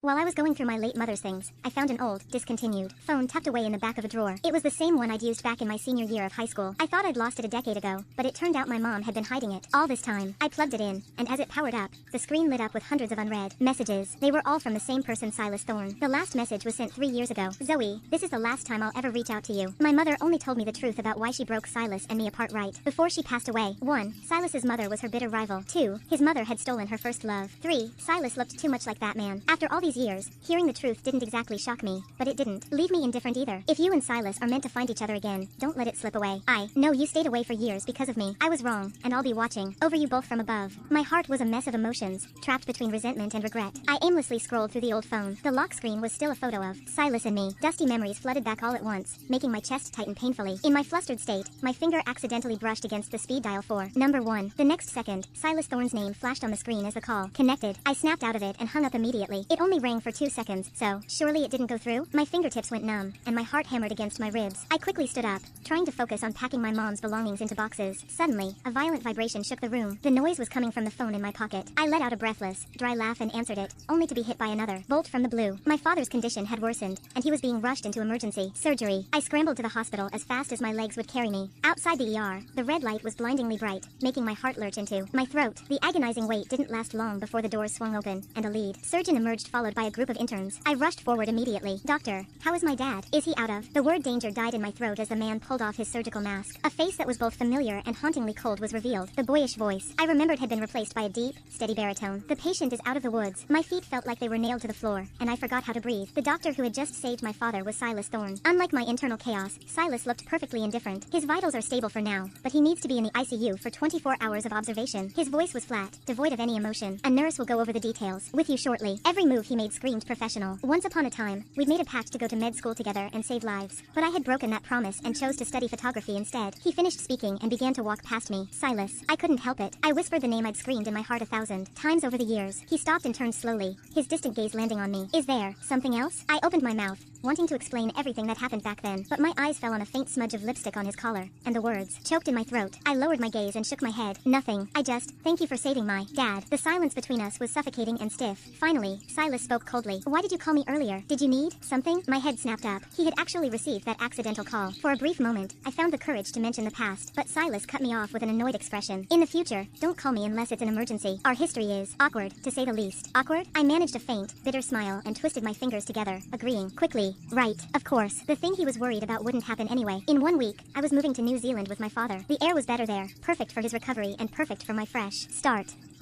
While I was going through my late mother's things, I found an old, discontinued phone tucked away in the back of a drawer. It was the same one I'd used back in my senior year of high school. I thought I'd lost it a decade ago, but it turned out my mom had been hiding it all this time. I plugged it in, and as it powered up, the screen lit up with hundreds of unread messages. They were all from the same person, Silas Thorne. The last message was sent 3 years ago. Zoe, this is the last time I'll ever reach out to you. My mother only told me the truth about why she broke Silas and me apart right before she passed away. 1. Silas's mother was her bitter rival. 2. His mother had stolen her first love. 3. Silas looked too much like that man. After all these years, hearing the truth didn't exactly shock me, but it didn't leave me indifferent either. If you and Silas are meant to find each other again, don't let it slip away. I know you stayed away for years because of me. I was wrong, and I'll be watching over you both from above. My heart was a mess of emotions, trapped between resentment and regret. I aimlessly scrolled through the old phone. The lock screen was still a photo of Silas and me. Dusty memories flooded back all at once, making my chest tighten painfully. In my flustered state, my finger accidentally brushed against the speed dial for number 1. The next second, Silas Thorne's name flashed on the screen as the call connected. I snapped out of it and hung up immediately. It only rang for 2 seconds, so surely it didn't go through? My fingertips went numb, and my heart hammered against my ribs. I quickly stood up, trying to focus on packing my mom's belongings into boxes. Suddenly, a violent vibration shook the room. The noise was coming from the phone in my pocket. I let out a breathless, dry laugh and answered it, only to be hit by another bolt from the blue. My father's condition had worsened, and he was being rushed into emergency surgery. I scrambled to the hospital as fast as my legs would carry me. Outside the ER, the red light was blindingly bright, making my heart lurch into my throat. The agonizing wait didn't last long before the doors swung open, and a lead surgeon emerged, followed by a group of interns. I rushed forward immediately. Doctor, how is my dad? Is he out of? The word danger died in my throat as the man pulled off his surgical mask. A face that was both familiar and hauntingly cold was revealed. The boyish voice I remembered had been replaced by a deep, steady baritone. The patient is out of the woods. My feet felt like they were nailed to the floor, and I forgot how to breathe. The doctor who had just saved my father was Silas Thorne. Unlike my internal chaos, Silas looked perfectly indifferent. His vitals are stable for now, but he needs to be in the ICU for 24 hours of observation. His voice was flat, devoid of any emotion. A nurse will go over the details with you shortly. Every move he made screamed professional. Once upon a time, we'd made a pact to go to med school together and save lives, but I had broken that promise and chose to study photography instead. He finished speaking and began to walk past me. Silas. I couldn't help it. I whispered the name I'd screamed in my heart 1,000 times over the years. He stopped and turned slowly, his distant gaze landing on me. Is there something else? I opened my mouth, wanting to explain everything that happened back then, but my eyes fell on a faint smudge of lipstick on his collar, and the words choked in my throat. I lowered my gaze and shook my head. Nothing. I just, thank you for saving my dad. The silence between us was suffocating and stiff. Finally, Silas spoke coldly. Why did you call me earlier? Did you need something? My head snapped up. He had actually received that accidental call. For a brief moment, I found the courage to mention the past, but Silas cut me off with an annoyed expression. In the future, don't call me unless it's an emergency. Our history is awkward, to say the least. Awkward? I managed a faint, bitter smile and twisted my fingers together, agreeing quickly. Right, of course. The thing he was worried about wouldn't happen anyway. In 1 week, I was moving to New Zealand with my father. The air was better there, perfect for his recovery and perfect for my fresh start.